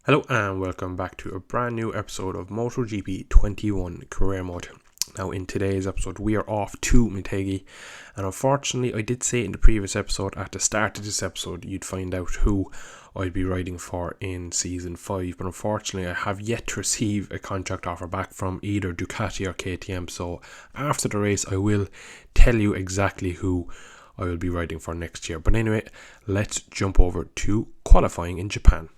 Hello and welcome back to a brand new episode of MotoGP 21 Career Mode. Now in today's episode we are off to Motegi, and unfortunately I did say in the previous episode, at the start of this episode you'd find out who I'd be riding for in Season 5, but unfortunately I have yet to receive a contract offer back from either Ducati or KTM, so after the race I will tell you exactly who I will be riding for next year. But anyway, let's jump over to qualifying in Japan.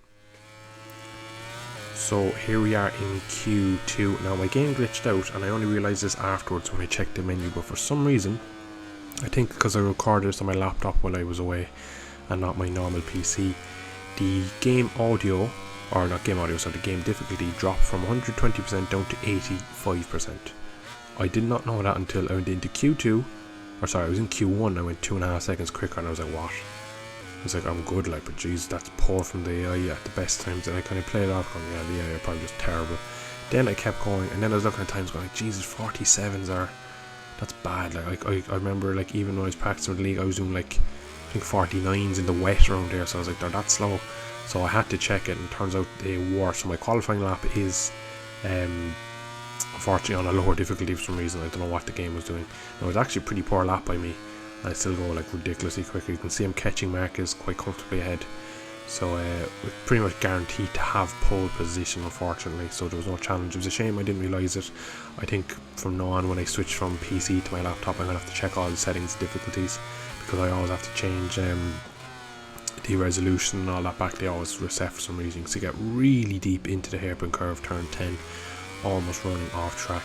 So here we are in Q2. Now my game glitched out and I only realised this afterwards when I checked the menu, but for some reason, I think because I recorded this on my laptop while I was away and not my normal PC, the game audio, or not game audio, so the game difficulty dropped from 120% down to 85%. I did not know that until I went into Q2, or sorry, I was in Q1, I went 2.5 seconds quicker and I was like, what? I was like, I'm good, like, but geez, that's poor from the AI at the best times. And I kind of played it off going, yeah, the AI are probably just terrible. Then I kept going, and then I was looking at times going, like, Jesus, 47s are, that's bad. Like, I remember, like, even when I was practicing with the league, I was doing, like, I think 49s in the wet around there, so I was like, they're that slow. So I had to check it, and it turns out they were. So my qualifying lap is, unfortunately, on a lower difficulty for some reason. I don't know what the game was doing. Now, it was actually a pretty poor lap by me. I still go like ridiculously quicker. You can see I'm catching Marquez quite comfortably ahead, so we're pretty much guaranteed to have pole position, unfortunately, so there was no challenge. It was a shame I didn't realise it. I think from now on when I switch from PC to my laptop I'm going to have to check all the settings and difficulties, because I always have to change the resolution and all that back. They always reset for some reason, so you get really deep into the hairpin curve, turn 10, almost running off track.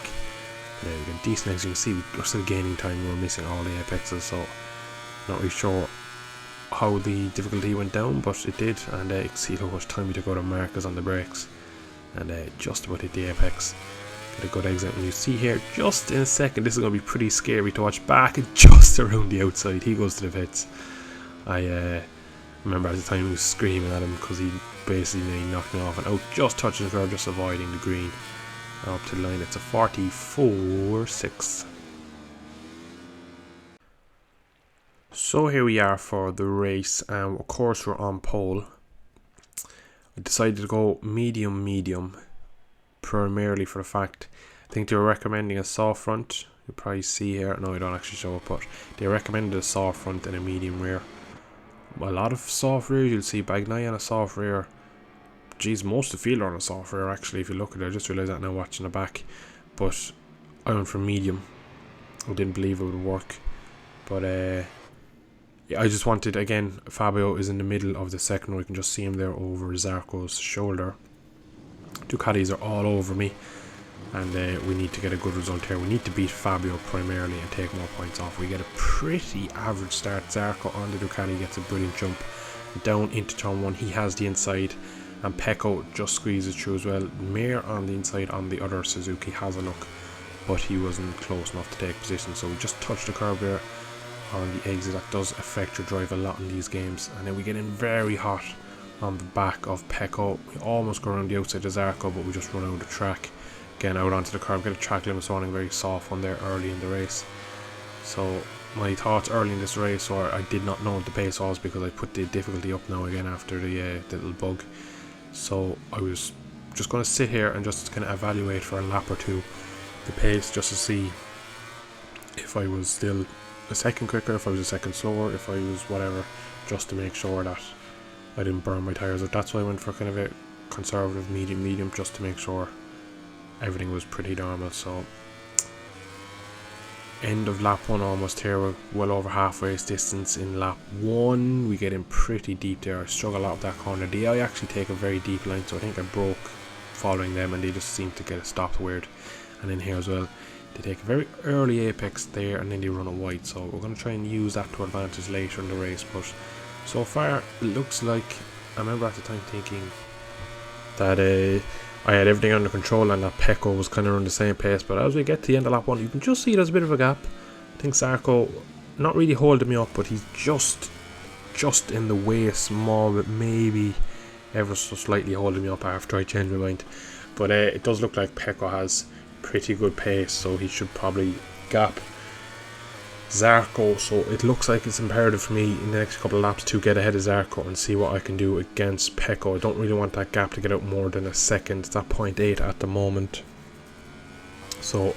Yeah, we get decent, as you can see we're still gaining time. We're missing all the apexes, so not really sure how the difficulty went down, but it did. And you can see how much time we took out of Marquez on the brakes, and just about hit the apex. Get a good exit, and you see here just in a second, this is going to be pretty scary to watch back, and just around the outside he goes to the pits. I remember at the time he was screaming at him because he basically knocked me off, and out just touching the curve, just avoiding the green. Up to the line, it's a 44.6. So here we are for the race, and of course we're on pole. I decided to go medium, primarily for the fact I think they were recommending a soft front. You'll probably see here, no I don't actually show it, but they recommended a soft front and a medium rear. A lot of soft rear you'll see, Bagnaia on a soft rear. Geez, most of the field are on a soft rear actually, if you look at it. I just realised that now watching the back. But I went for medium. I didn't believe it would work. But yeah, I just wanted, again, Fabio is in the middle of the second row. You can just see him there over Zarco's shoulder. Ducatis are all over me. And we need to get a good result here. We need to beat Fabio primarily and take more points off. We get a pretty average start. Zarco on the Ducati gets a brilliant jump down into turn 1. He has the inside, and Pecco just squeezes through as well. Mir on the inside on the other Suzuki has a look, but he wasn't close enough to take position, so we just touched the curb there on the exit. That does affect your drive a lot in these games. And then we get in very hot on the back of Pecco. We almost go around the outside of Zarco, but we just run out of the track. Again, out onto the curb, get a track limit warning, very soft one there early in the race. So my thoughts early in this race were I did not know what the pace was, because I put the difficulty up now again after the little bug. So I was just going to sit here and just kind of evaluate for a lap or two the pace, just to see if I was still a second quicker, if I was a second slower, if I was whatever, just to make sure that I didn't burn my tyres out. That's why I went for kind of a conservative medium, just to make sure everything was pretty normal. So end of lap 1 almost here. We're well over halfway distance in lap 1. We get in pretty deep there. I struggle a lot with that corner. The AI actually take a very deep line, so I think I broke following them, and they just seem to get it stopped weird. And then here as well, they take a very early apex there, and then they run it wide, so we're going to try and use that to advantage later in the race. But so far it looks like, I remember at the time thinking that I had everything under control and that Pecco was kind of on the same pace, but as we get to the end of lap 1 you can just see there's a bit of a gap. I think Zarco not really holding me up, but he's just in the way small bit, maybe ever so slightly holding me up after I change my mind. But it does look like Pecco has pretty good pace, so he should probably gap Zarco, so it looks like it's imperative for me in the next couple of laps to get ahead of Zarco and see what I can do against Pecco. I don't really want that gap to get out more than a second. It's at 0.8 at the moment. So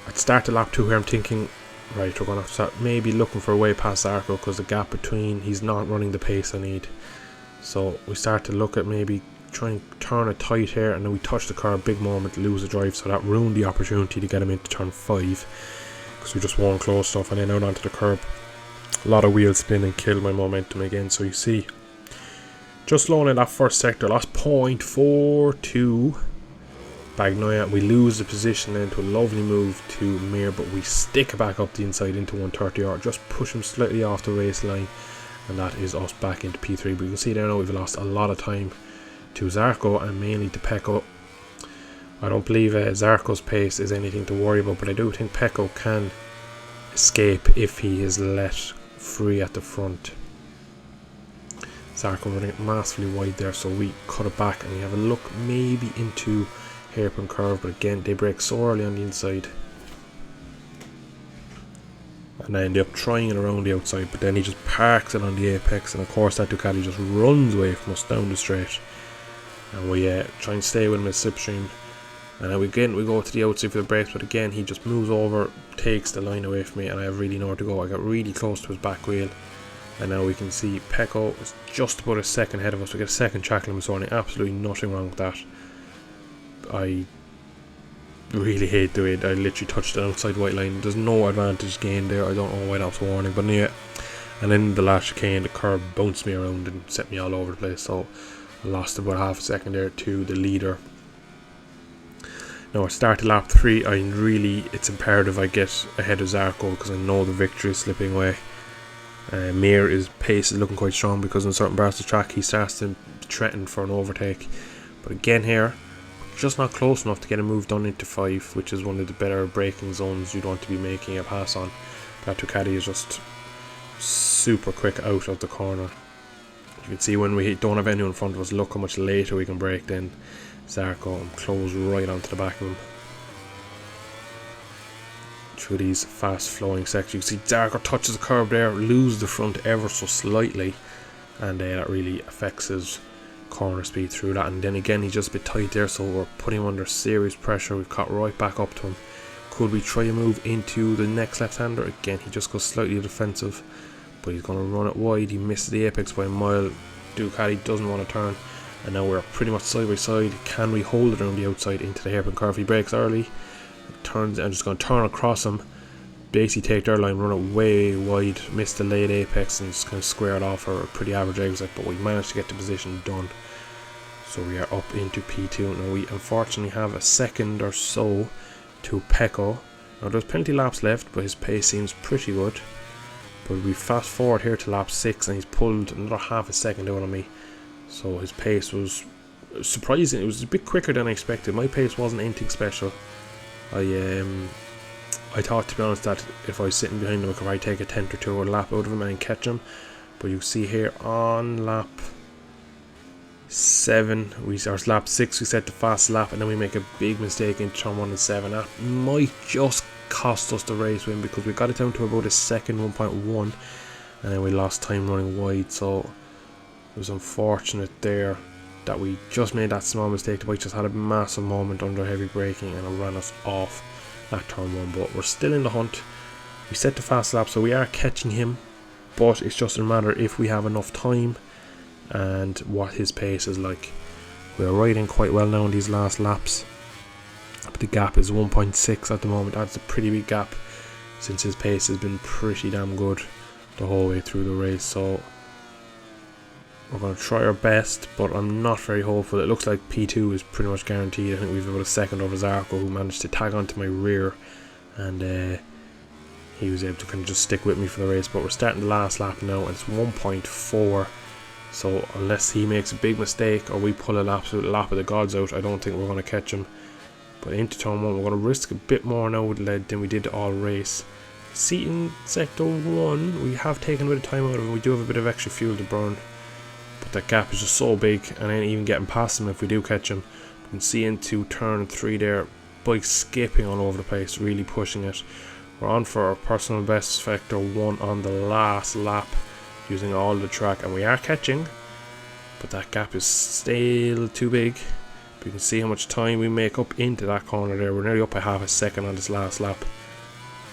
I'd start the lap 2 here. I'm thinking, right, we're going to have to start maybe looking for a way past Zarco because the gap between, he's not running the pace I need. So we start to look at maybe trying to turn it tight here, and then we touch the curb, big moment, lose the drive, so that ruined the opportunity to get him into turn 5. So we just weren't close enough, and then out onto the curb. A lot of wheel spin and killed my momentum again. So you see, just low in that first sector, lost 0.42. Bagnoia, we lose the position then to a lovely move to Mir, but we stick it back up the inside into 130R, just push him slightly off the race line, and that is us back into P3. But you can see there now we've lost a lot of time to Zarco and mainly to Pecco. I don't believe Zarco's pace is anything to worry about, but I do think Pecco can escape if he is let free at the front. Zarco running it massively wide there, so we cut it back and we have a look maybe into hairpin curve, but again they break so early on the inside. And I end up trying it around the outside, but then he just parks it on the apex, and of course that Ducati just runs away from us down the straight. And we try and stay with him in slipstream. And then again we go to the outside for the brakes, but again he just moves over, takes the line away from me, and I have really nowhere to go. I got really close to his back wheel, and now we can see Pecco is just about a second ahead of us. We get a second track limit warning, absolutely nothing wrong with that. I really hate the way I literally touched the outside white line. There's no advantage gained there. I don't know why that was warning, but yeah. And then the last chicane, the curb bounced me around and set me all over the place, so I lost about half a second there to the leader. Now I started lap 3. It's imperative I get ahead of Zarco because I know the victory is slipping away. Mir's pace is looking quite strong because in certain parts of the track he starts to threaten for an overtake. But again here, just not close enough to get a move done into 5, which is one of the better braking zones you'd want to be making a pass on. That Ducati is just super quick out of the corner. You can see when we don't have anyone in front of us, look how much later we can brake then. Zarco and close right onto the back of him. Through these fast flowing sections, you can see Zarco touches the curb there, loses the front ever so slightly, and that really affects his corner speed through that. And then again he's just a bit tight there, so we're putting him under serious pressure. We've cut right back up to him. Could we try a move into the next left-hander? Again he just goes slightly defensive, but he's going to run it wide. He misses the apex by a mile. Ducati doesn't want to turn, and now we're pretty much side by side. Can we hold it around the outside into the hairpin curve? He breaks early, turns. I'm just going to turn across him, basically take their line, run it way wide, miss the late apex, and just kind of square it off for a pretty average exit. But we managed to get the position done, so we are up into P2. Now we unfortunately have a second or so to Pecco. Now there's plenty of laps left, but his pace seems pretty good. But we fast forward here to lap 6 and he's pulled another half a second out on me. So his pace was surprising. It was a bit quicker than I expected. My pace wasn't anything special. I thought, to be honest, that if I was sitting behind him I could probably take a 10th or 2 or lap out of him and catch him. But you see here on lap 7, lap 6 we set the fast lap, and then we make a big mistake in turn 1 and 7. That might just cost us the race win because we got it down to about a second, 1.1, and then we lost time running wide. So it was unfortunate there that we just made that small mistake. The bike just had a massive moment under heavy braking and it ran us off that turn 1, but we're still in the hunt. We set the fast lap, so we are catching him, but it's just a matter if we have enough time and what his pace is like. We're riding quite well now in these last laps, but the gap is 1.6 at the moment. That's a pretty big gap since his pace has been pretty damn good the whole way through the race. So we're going to try our best, but I'm not very hopeful. It looks like P2 is pretty much guaranteed. I think we've about a second over Zarco, who managed to tag onto my rear, and he was able to kind of just stick with me for the race. But we're starting the last lap now and it's 1.4. So unless he makes a big mistake or we pull an absolute lap of the gods out, I don't think we're going to catch him. But into turn 1 we're going to risk a bit more now with lead than we did all race. See, in sector 1 we have taken a bit of time out of it. We do have a bit of extra fuel to burn, but that gap is just so big, and then even getting past him if we do catch him. You can see into turn 3 there, bike skipping all over the place, really pushing it. We're on for our personal best Vector 1 on the last lap, using all the track, and we are catching, but that gap is still too big. But you can see how much time we make up into that corner there. We're nearly up by half a second on this last lap.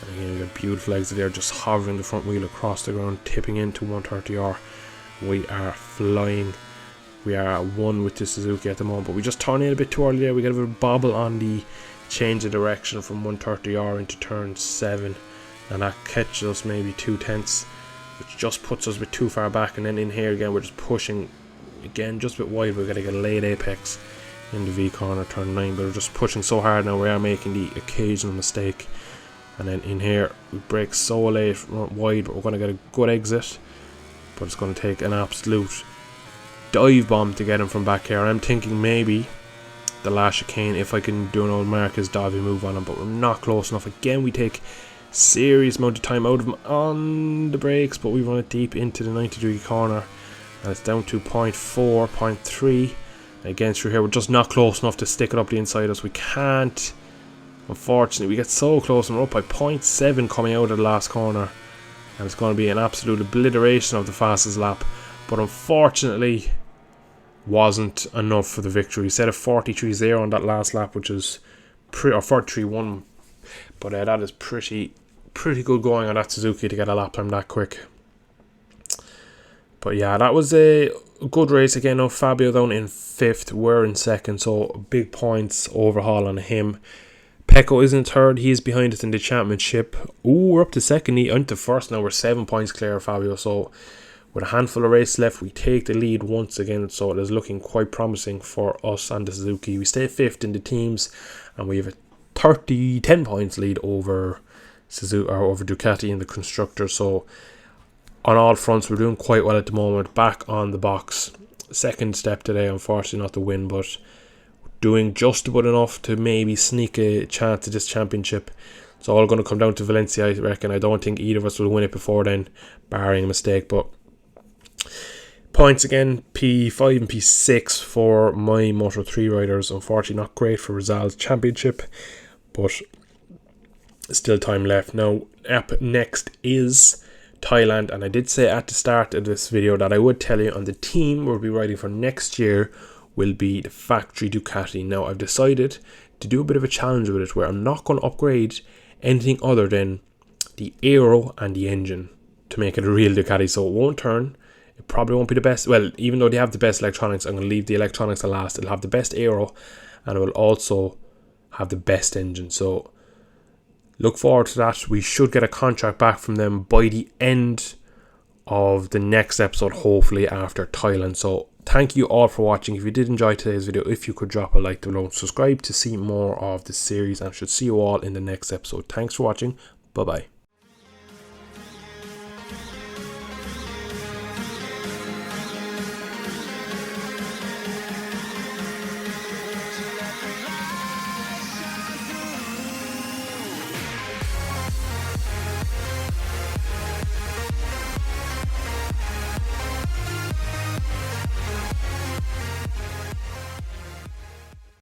And again, we got beautiful exit there, just hovering the front wheel across the ground, tipping into 130R. We are flying. We are at 1 with the Suzuki at the moment, but we just turned in a bit too early there. We got a bit of a bobble on the change of direction from 130R into turn 7, and that catches us maybe 2/10, which just puts us a bit too far back. And then in here again, we're just pushing again just a bit wide. We're going to get a late apex in the V corner, turn 9, but we're just pushing so hard now. We are making the occasional mistake, and then in here we brake so late wide, but we're going to get a good exit, but it's going to take an absolute dive bomb to get him from back here. I'm thinking maybe the last chicane, if I can do an old Marcus divey move on him, but we're not close enough. Again, we take serious amount of time out of him on the brakes, but we run it deep into the 90-degree corner, and it's down to 0.4, 0.3. Again, through here, we're just not close enough to stick it up the inside us. We can't, unfortunately. We get so close, and we're up by 0.7 coming out of the last corner, and it's going to be an absolute obliteration of the fastest lap, but unfortunately wasn't enough for the victory. Set a 43.0 on that last lap, which is or 43.1, but that is pretty good going on that Suzuki to get a lap time that quick. But yeah, that was a good race again. Now Fabio down in 5th, we're in 2nd, so big points overhaul on him. Pecco is in 3rd, he's behind us in the championship. We're up to 2nd, he into 1st now. We're 7 points clear of Fabio, so with a handful of races left, we take the lead once again, so it is looking quite promising for us and the Suzuki. We stay 5th in the teams, and we have a 10 points lead over Ducati in the constructors. So on all fronts, we're doing quite well at the moment. Back on the box, 2nd step today, unfortunately not the win, but doing just about enough to maybe sneak a chance at this championship. It's all going to come down to Valencia, I reckon. I don't think either of us will win it before then, barring a mistake, but points again, P5 and P6 for my Moto3 riders. Unfortunately not great for Rizal's championship, but still time left. Now up next is Thailand, and I did say at the start of this video that I would tell you on the team we'll be riding for next year will be the factory Ducati. Now I've decided to do a bit of a challenge with it, where I'm not going to upgrade anything other than the aero and the engine to make it a real Ducati, so it won't turn. It probably won't be the best. Well, even though they have the best electronics, I'm going to leave the electronics to last. It'll have the best aero, and it will also have the best engine. So look forward to that. We should get a contract back from them by the end of the next episode, hopefully after Thailand. So thank you all for watching. If you did enjoy today's video, if you could drop a like below, subscribe to see more of the series, and I should see you all in the next episode. Thanks for watching. Bye bye.